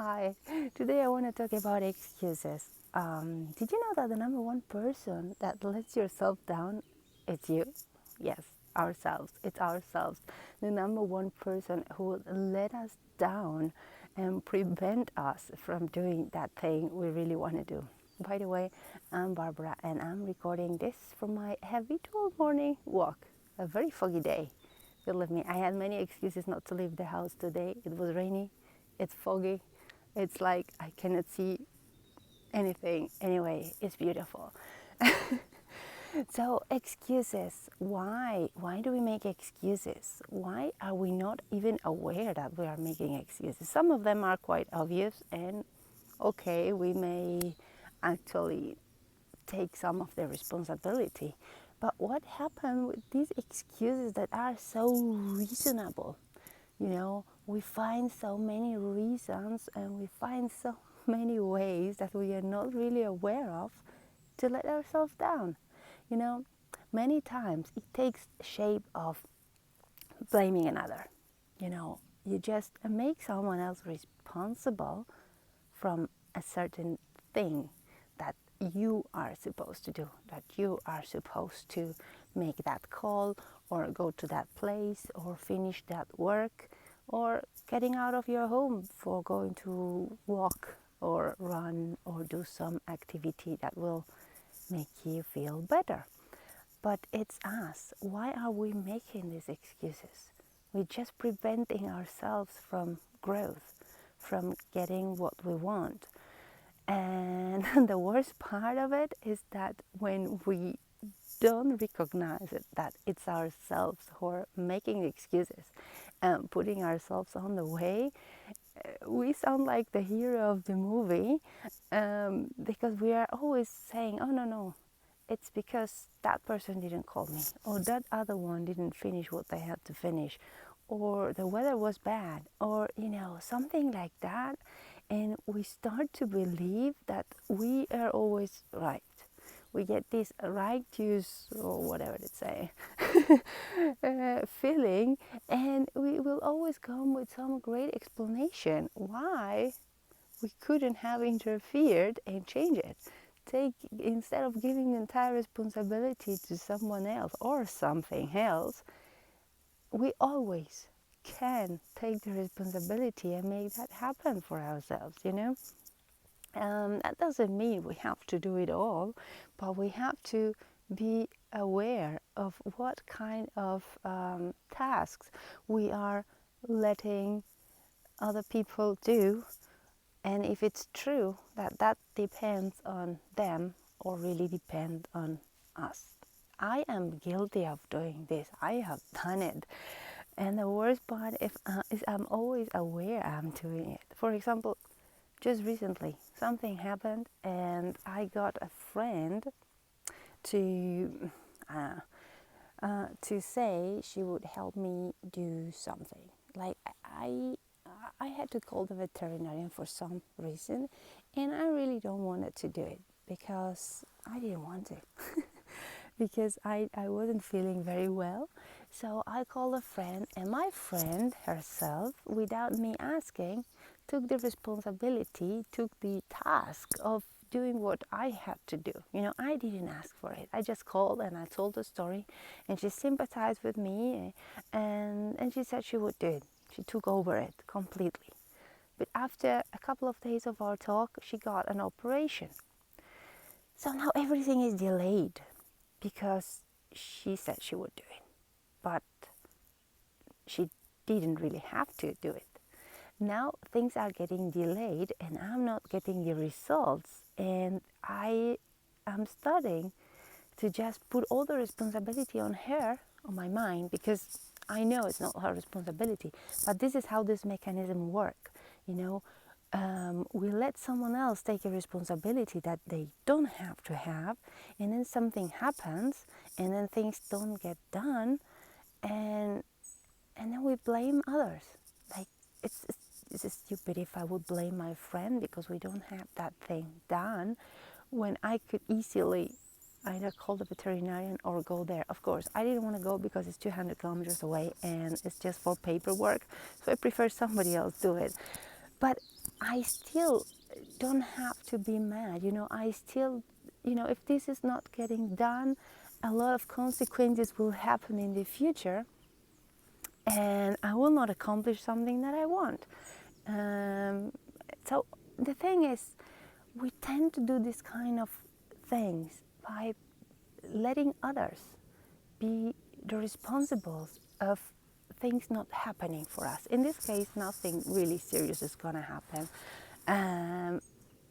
Hi, today I want to talk about excuses. Did you know that the number one person that lets yourself down is you? Yes, ourselves. It's ourselves. The number one person who will let us down and prevent us from doing that thing we really want to do. By the way, I'm Barbara and I'm recording this from my habitual morning walk. A very foggy day. Believe me, I had many excuses not to leave the house today. It was rainy, it's foggy, it's like I cannot see anything. Anyway, it's beautiful. So, excuses. Why? Why do we make excuses? Why are we not even aware that we are making excuses? Some of them are quite obvious, and okay, we may actually take some of the responsibility. But what happened with these excuses that are so reasonable? We find so many reasons and we find so many ways that we are not really aware of to let ourselves down. You know, many times it takes shape of blaming another. You just make someone else responsible from a certain thing that you are supposed to do, that you are supposed to make that call or go to that place or finish that work or getting out of your home for going to walk or run or do some activity that will make you feel better. But it's us. Why are we making these excuses? We're just preventing ourselves from growth, from getting what we want. And the worst part of it is that when we don't recognize it, that it's ourselves who are making excuses and putting ourselves on the way, we sound like the hero of the movie, because we are always saying, oh, no, it's because that person didn't call me, or that other one didn't finish what they had to finish, or the weather was bad, or something like that. And we start to believe that we are always right. We get this righteous, or whatever it's say, feeling, and we will always come with some great explanation why we couldn't have interfered and change it. Instead of giving the entire responsibility to someone else or something else, we always can take the responsibility and make that happen for ourselves. That doesn't mean we have to do it all, but we have to be aware of what kind of tasks we are letting other people do, and if it's true that that depends on them or really depends on us. I am guilty of doing this. I have done it. And the worst part is I'm always aware I'm doing it. For example, just recently something happened and I got a friend to say she would help me do something. Like I had to call the veterinarian for some reason, and I really don't wanted to do it because I didn't want to. Because I wasn't feeling very well. So I called a friend, and my friend herself, without me asking, took the responsibility, took the task of doing what I had to do. I didn't ask for it. I just called and I told the story, and she sympathized with me, and she said she would do it. She took over it completely. But after a couple of days of our talk, she got an operation. So now everything is delayed because she said she would do it. But she didn't really have to do it. Now things are getting delayed and I'm not getting the results, and I am starting to just put all the responsibility on her, on my mind, because I know it's not her responsibility. But this is how this mechanism works. We let someone else take a responsibility that they don't have to have, and then something happens, and then things don't get done, and then we blame others. Like it's stupid if I would blame my friend because we don't have that thing done, when I could easily either call the veterinarian or go there. Of course, I didn't want to go because it's 200 kilometers away and it's just for paperwork, so I prefer somebody else do it. But I still don't have to be mad. I still, if this is not getting done, a lot of consequences will happen in the future, and I will not accomplish something that I want. Um, so the thing is, we tend to do this kind of things by letting others be the responsibles of things not happening for us. In this case, nothing really serious is going to happen. Um,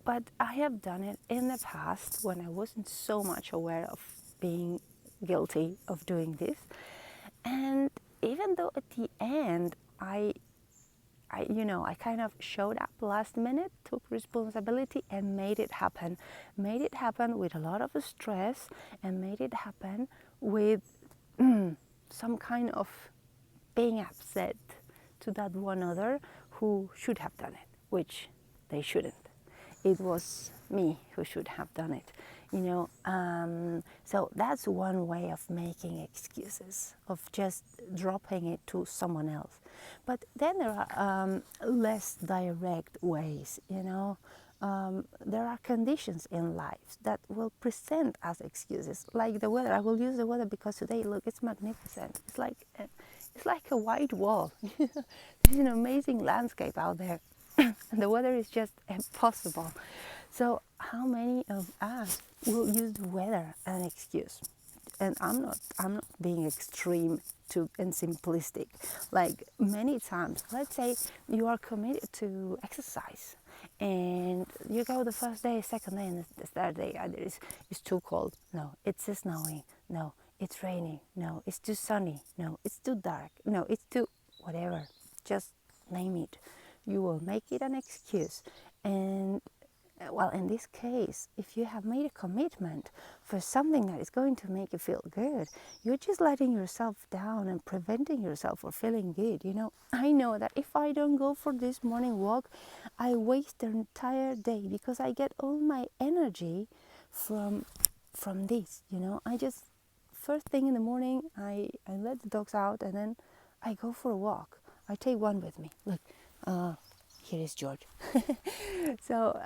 but I have done it in the past when I wasn't so much aware of being guilty of doing this. And even though at the end I kind of showed up last minute, took responsibility, and made it happen. Made it happen with a lot of stress, and made it happen with some kind of being upset to that one other who should have done it, which they shouldn't. It was me who should have done it, so that's one way of making excuses, of just dropping it to someone else. But then there are less direct ways. There are conditions in life that will present as excuses, like the weather. I will use the weather because today, look, it's magnificent. It's like a white wall. There's an amazing landscape out there. And the weather is just impossible. So how many of us will use the weather as an excuse? And I'm not being extreme and simplistic. Like many times, let's say you are committed to exercise, and you go the first day, second day, and the third day, and it's too cold. No, it's snowing. No, it's raining. No, it's too sunny. No, it's too dark. No, it's too whatever. Just name it. You will make it an excuse. And well, in this case, if you have made a commitment for something that is going to make you feel good, you're just letting yourself down and preventing yourself from feeling good. I know that if I don't go for this morning walk, I waste the entire day, because I get all my energy from this. I just, first thing in the morning, I let the dogs out, and then I go for a walk. I take one with me. Look, here is George. So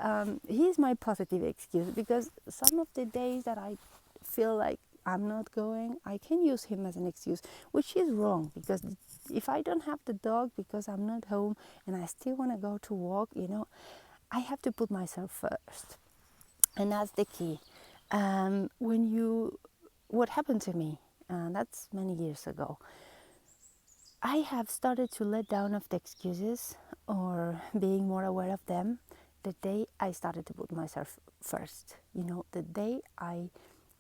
he's my positive excuse, because some of the days that I feel like I'm not going, I can use him as an excuse, which is wrong, because if I don't have the dog because I'm not home and I still want to go to walk, I have to put myself first. And that's the key. What happened to me, that's many years ago, I have started to let down of the excuses, or being more aware of them, the day I started to put myself first. The day I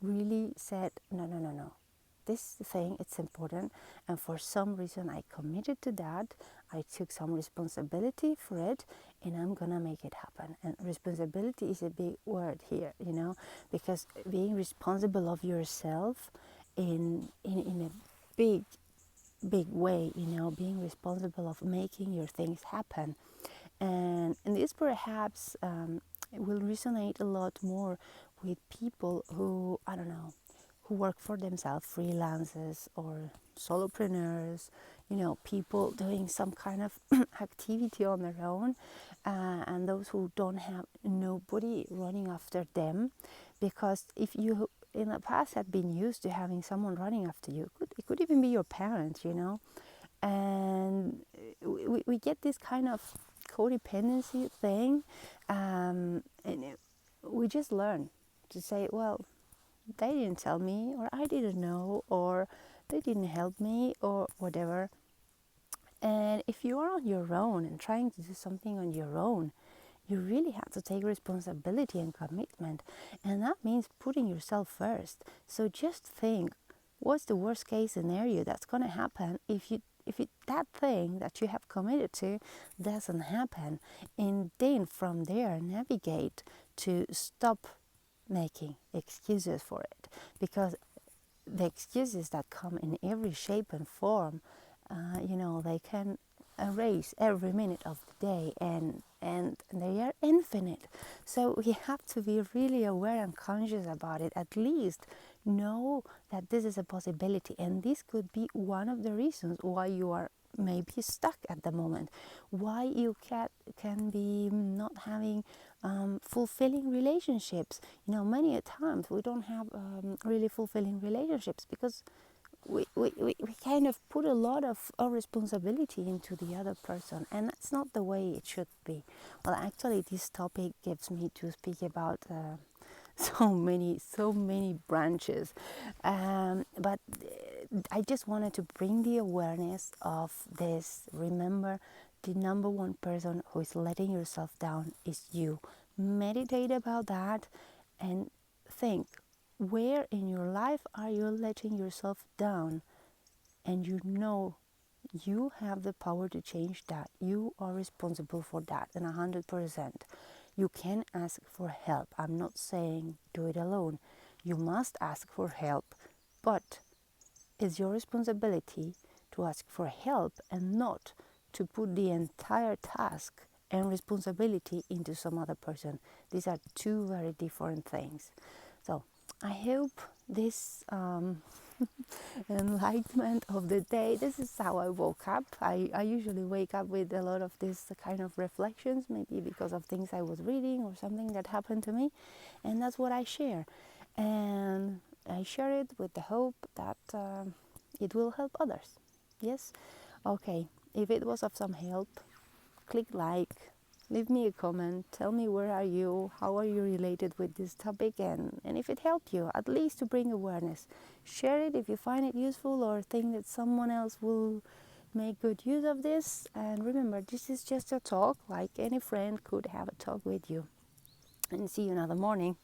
really said, no. This thing, it's important, and for some reason I committed to that. I took some responsibility for it, and I'm gonna make it happen. And responsibility is a big word here, because being responsible of yourself in a big way, being responsible of making your things happen. And this perhaps will resonate a lot more with people who, I don't know, who work for themselves, freelancers or solopreneurs, people doing some kind of activity on their own, and those who don't have nobody running after them. Because if you in the past had been used to having someone running after you, it could even be your parents, and we get this kind of codependency thing, we just learn to say, well, they didn't tell me, or I didn't know, or they didn't help me, or whatever. And if you are on your own and trying to do something on your own, you really have to take responsibility and commitment, and that means putting yourself first. So just think, what's the worst case scenario that's going to happen if that thing that you have committed to doesn't happen? And then from there, navigate to stop making excuses for it, because the excuses that come in every shape and form, they can erase every minute of the day, and they are infinite. So we have to be really aware and conscious about it. At least know that this is a possibility, and this could be one of the reasons why you are may be stuck at the moment, why you can be not having fulfilling relationships. Many a times we don't have really fulfilling relationships because we kind of put a lot of our responsibility into the other person, and that's not the way it should be. Well, actually, this topic gives me to speak about so many branches, but I just wanted to bring the awareness of this. Remember, the number one person who is letting yourself down is you. Meditate about that and think, where in your life are you letting yourself down? And you have the power to change that. You are responsible for that, and 100%. You can ask for help. I'm not saying do it alone. You must ask for help, but it's your responsibility to ask for help and not to put the entire task and responsibility into some other person. These are two very different things. So I hope this enlightenment of the day. This is how I woke up. I usually wake up with a lot of this kind of reflections, maybe because of things I was reading or something that happened to me, and that's what I share. And I share it with the hope that it will help others. Yes? Okay. If it was of some help, click like, leave me a comment, tell me where are you, how are you related with this topic, and if it helped you, at least to bring awareness. Share it if you find it useful or think that someone else will make good use of this. And remember, this is just a talk, like any friend could have a talk with you. And see you another morning.